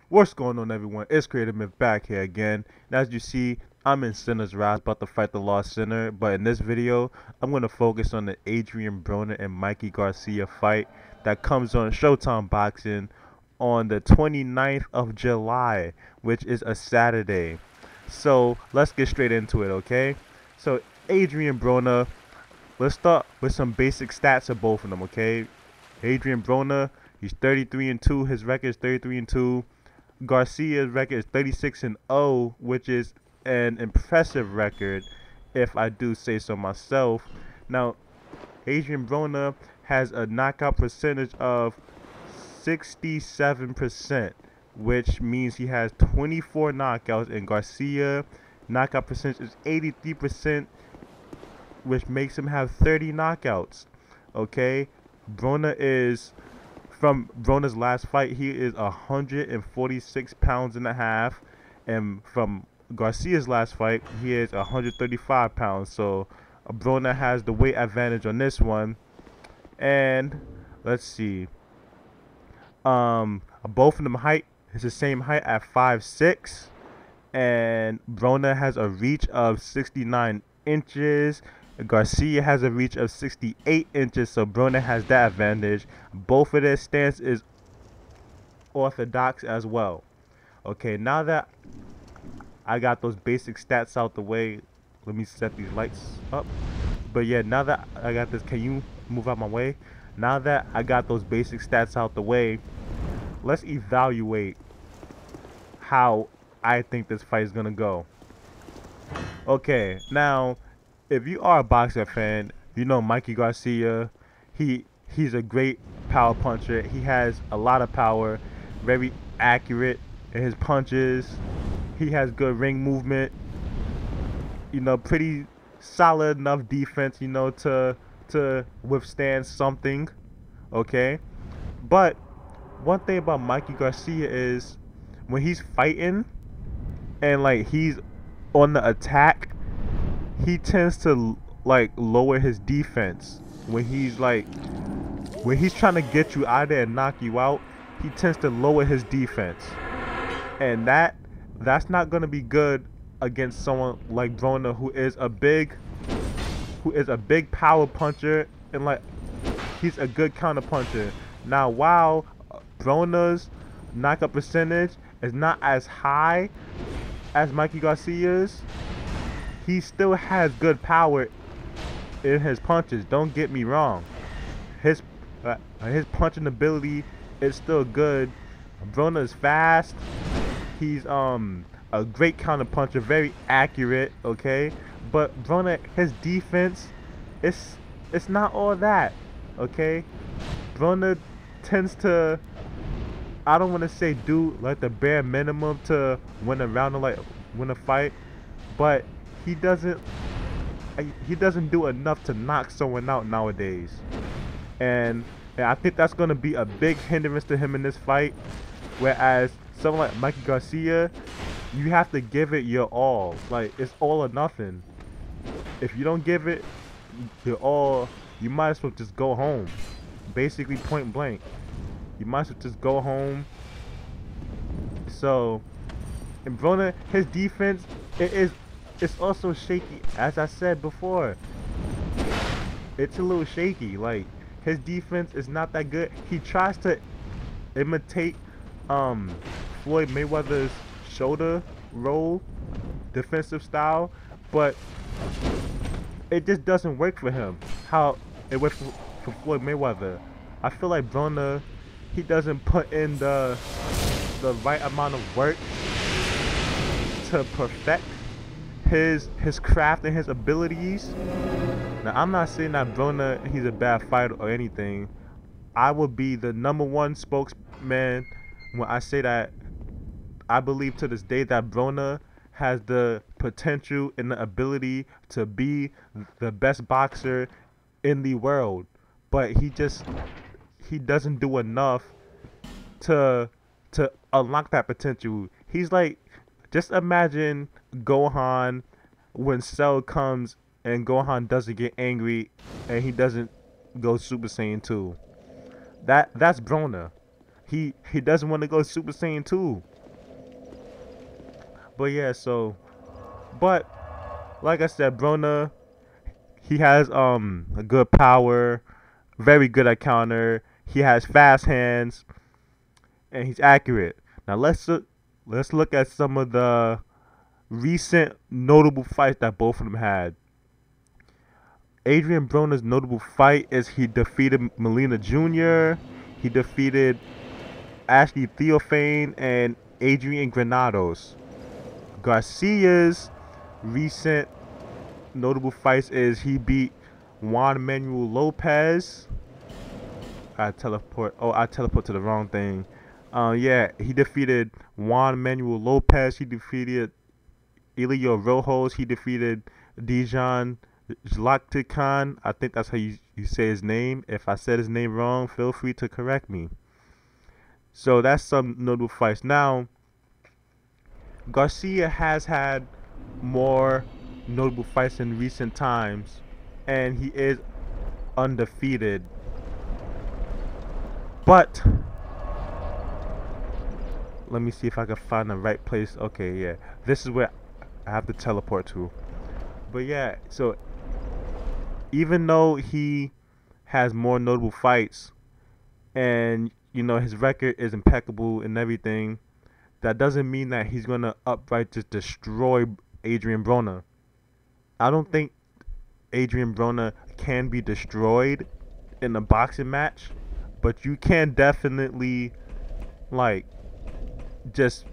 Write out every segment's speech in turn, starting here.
What's going on, everyone? It's Creative Myth back here again. And as you see, I'm in Sinner's Wrath, about to fight the Lost Sinner. But in this video, I'm going to focus on the Adrien Broner and Mikey Garcia fight that comes on Showtime Boxing on the 29th of July, which is a Saturday. So let's get straight into it, okay? So Adrien Broner, let's start with some basic stats of both of them, okay? Adrien Broner, he's 33-2. His record is 33-2. Garcia's record is 36-0, which is an impressive record, if I do say so myself. Now, Adrien Broner has a knockout percentage of 67%, which means he has 24 knockouts, and Garcia knockout percentage is 83%, which makes him have 30 knockouts. Okay, Broner is, from Broner's last fight, he is 146 pounds and a half, and from Garcia's last fight, he is 135 pounds. So Broner has the weight advantage on this one. And let's see, both of them height is the same height at 5'6", and Broner has a reach of 69 inches. Garcia has a reach of 68 inches, so Broner has that advantage. Both of their stance is orthodox as well. Okay, now that I got those basic stats out the way, let me set these lights up. But yeah, now that I got this, can you move out my way? Now that I got those basic stats out the way, let's evaluate how I think this fight is gonna go. Okay, now, if you are a boxing fan, you know Mikey Garcia. He's a great power puncher. He has a lot of power, very accurate in his punches. He has good ring movement. You know, pretty solid enough defense, you know, to withstand something. Okay? But one thing about Mikey Garcia is when he's fighting and like he's on the attack, he tends to like lower his defense. When he's trying to get you out there and knock you out, he tends to lower his defense, and that's not gonna be good against someone like Broner, who is a big power puncher, and like he's a good counter puncher. Now, while Broner's knockout percentage is not as high as Mikey Garcia's, he still has good power in his punches. Don't get me wrong. His punching ability is still good. Broner is fast. He's a great counter puncher, very accurate. Okay, but Broner, his defense, it's not all that. Okay, Broner tends to, I don't want to say do like the bare minimum to win a round or like win a fight, but he doesn't do enough to knock someone out nowadays. And I think that's going to be a big hindrance to him in this fight. Whereas someone like Mikey Garcia, you have to give it your all. Like, it's all or nothing. If you don't give it your all, you might as well just go home. Basically, point blank. You might as well just go home. So, and Broner, his defense, it's also shaky. As I said before, it's a little shaky. Like, his defense is not that good. He tries to imitate Floyd Mayweather's shoulder roll defensive style, but it just doesn't work for him how it worked for Floyd Mayweather. I feel like Broner, he doesn't put in the right amount of work to perfect his craft and his abilities. Now, I'm not saying that Broner, he's a bad fighter or anything. I would be the #1 spokesman when I say that I believe to this day that Broner has the potential and the ability to be the best boxer in the world, but he doesn't do enough to unlock that potential. He's like, just imagine Gohan when Cell comes and Gohan doesn't get angry and he doesn't go Super Saiyan 2. That's Broner. He doesn't want to go Super Saiyan 2. But yeah, so but like I said, Broner, he has a good power, very good at counter. He has fast hands and he's accurate. Now let's look at some of the recent notable fights that both of them had. Adrien Broner's notable fight is he defeated Molina Jr., he defeated Ashley Theophane and Adrian Granados. Garcia's recent notable fights is he beat Juan Manuel Lopez. I teleport to the wrong thing. Yeah, he defeated Juan Manuel Lopez. He defeated Elio Rojos. He defeated Dijon Zlatikan. I think that's how you say his name. If I said his name wrong, feel free to correct me. So that's some notable fights. Now, Garcia has had more notable fights in recent times, and he is undefeated. But let me see if I can find the right place. Okay, yeah, this is where I have to teleport to. But yeah, so even though he has more notable fights, and you know his record is impeccable and everything, that doesn't mean that he's gonna upright just destroy Adrien Broner. I don't think Adrien Broner can be destroyed in a boxing match, but you can definitely like just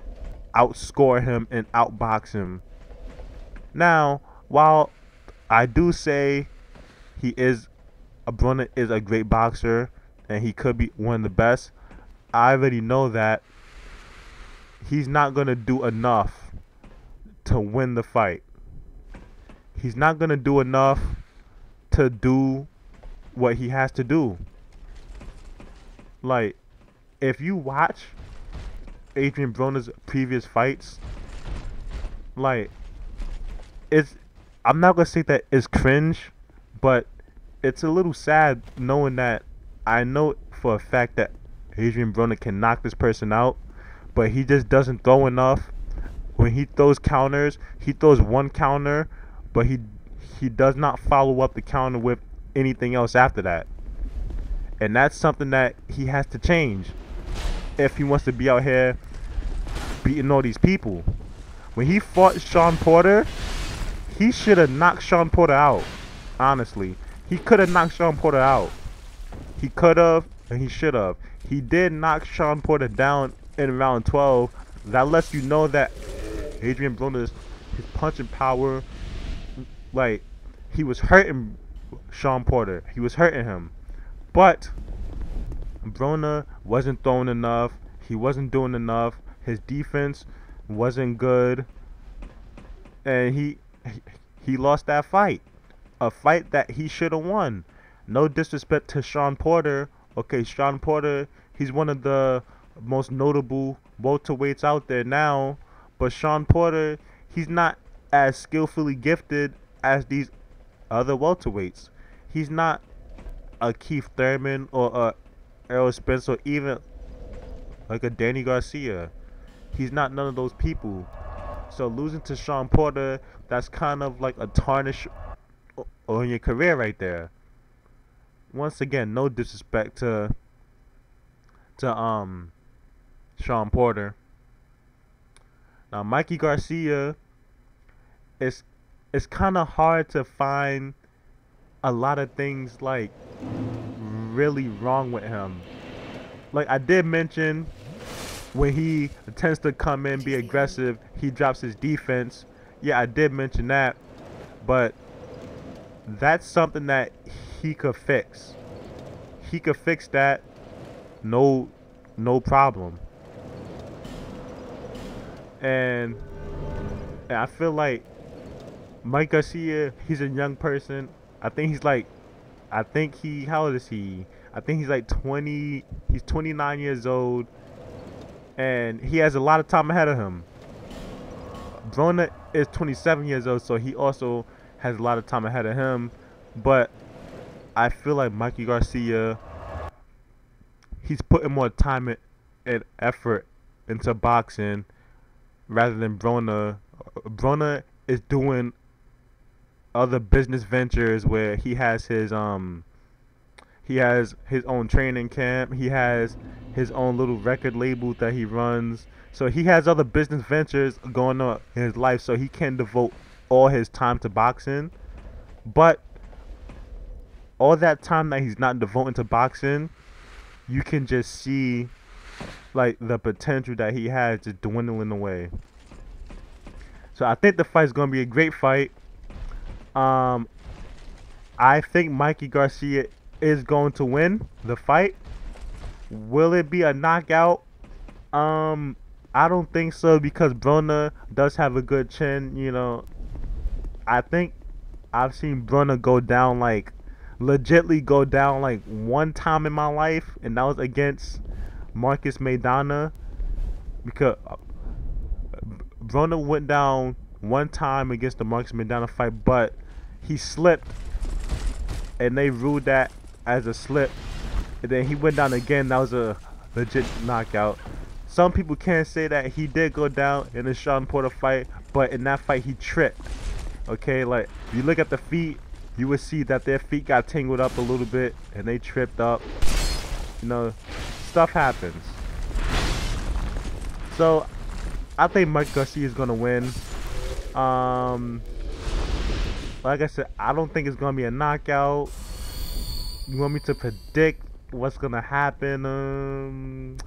outscore him and outbox him. Now, while I do say Broner is a great boxer and he could be one of the best, I already know that he's not gonna do enough to win the fight. He's not gonna do enough to do what he has to do. Like, if you watch Adrien Broner's previous fights, like, I'm not gonna say that it's cringe, but it's a little sad knowing that I know for a fact that Adrien Broner can knock this person out, but he just doesn't throw enough. When he throws counters, he throws one counter, but he does not follow up the counter with anything else after that. And that's something that he has to change if he wants to be out here beating all these people. When he fought Sean Porter, he should have knocked Sean Porter out. Honestly, he could have knocked Sean Porter out. He could have, and he should have. He did knock Sean Porter down in round 12. That lets you know that Adrien Broner's his punching power, like, he was hurting Sean Porter. He was hurting him. But Broner wasn't throwing enough. He wasn't doing enough. His defense wasn't good. And he lost that fight. A fight that he should have won. No disrespect to Sean Porter. Okay, Sean Porter, he's one of the most notable welterweights out there now. But Sean Porter, he's not as skillfully gifted as these other welterweights. He's not a Keith Thurman or a Errol Spence or even like a Danny Garcia. He's not none of those people. So losing to Sean Porter, that's kind of like a tarnish on your career right there. Once again, no disrespect to Sean Porter. Now Mikey Garcia, it's kind of hard to find a lot of things like really wrong with him. Like I did mention, when he tends to come in, be aggressive, he drops his defense. Yeah, I did mention that, but that's something that he could fix. He could fix that, no problem. And I feel like Mike Garcia, he's a young person. I think how old is he? I think he's like 20, he's 29 years old. And he has a lot of time ahead of him. Broner is 27 years old, so he also has a lot of time ahead of him. But I feel like Mikey Garcia, he's putting more time and effort into boxing rather than Broner. Broner is doing other business ventures where he has his own training camp. He has his own little record label that he runs. So he has other business ventures going on in his life, so he can devote all his time to boxing. But all that time that he's not devoting to boxing, you can just see like the potential that he has just dwindling away. So I think the fight's gonna be a great fight. Um, I think Mikey Garcia is going to win the fight. Will it be a knockout? I don't think so because Broner does have a good chin. You know, I think I've seen Broner go down like legitly go down like one time in my life, and that was against Marcus Maidana because Broner went down one time against the Marcus Maidana fight, but he slipped, and they ruled that as a slip. And then he went down again. That was a legit knockout. Some people can say that he did go down in the Sean Porter fight, but in that fight he tripped. Okay, like if you look at the feet, you would see that their feet got tangled up a little bit and they tripped up. You know, stuff happens. So I think Mike Garcia is gonna win. Like I said, I don't think it's gonna be a knockout. You want me to predict what's gonna happen?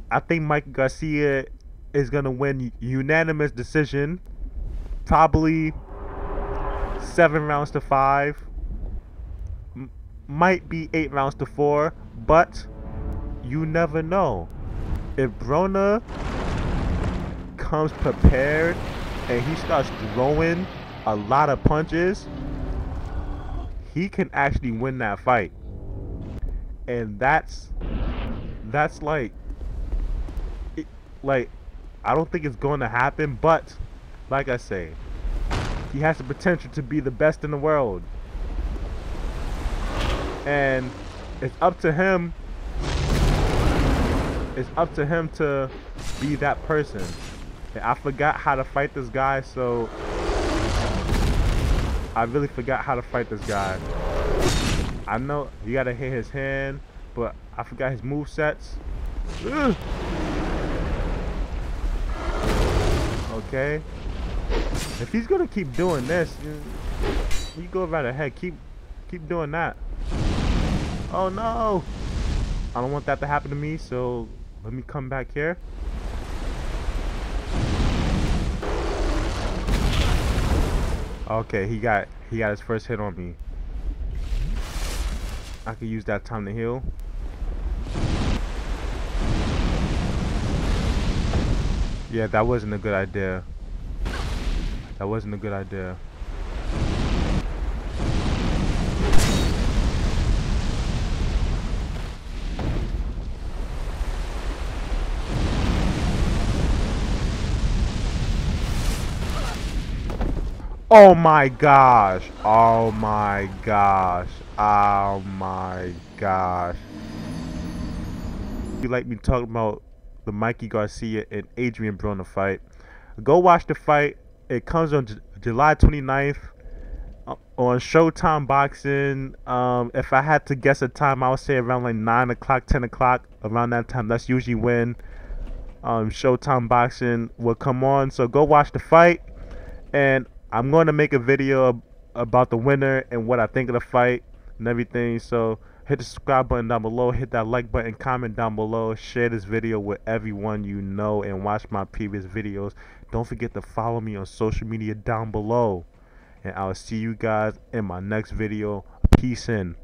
I think Mike Garcia is gonna win unanimous decision, probably 7 rounds to 5. Might be 8 rounds to 4, but you never know. If Broner comes prepared and he starts throwing a lot of punches, he can actually win that fight. And that's like I don't think it's going to happen, but like I say, he has the potential to be the best in the world. And it's up to him. It's up to him to be that person. And I forgot how to fight this guy, so I really forgot how to fight this guy. I know you gotta hit his hand, but I forgot his movesets. Okay. If he's gonna keep doing this, you go right ahead. Keep doing that. Oh no! I don't want that to happen to me, so let me come back here. Okay, he got his first hit on me. I could use that time to heal. Yeah, that wasn't a good idea. That wasn't a good idea. Oh my gosh. Oh my gosh. Oh my gosh. If you like me talking about the Mikey Garcia and Adrien Broner fight, go watch the fight. It comes on July 29th on Showtime Boxing. If I had to guess a time, I would say around like 9 o'clock, 10 o'clock. Around that time, that's usually when Showtime Boxing will come on. So go watch the fight, and I'm going to make a video about the winner and what I think of the fight and everything. So hit the subscribe button down below, hit that like button, comment down below, share this video with everyone you know, and watch my previous videos. Don't forget to follow me on social media down below, and I'll see you guys in my next video. Peace in.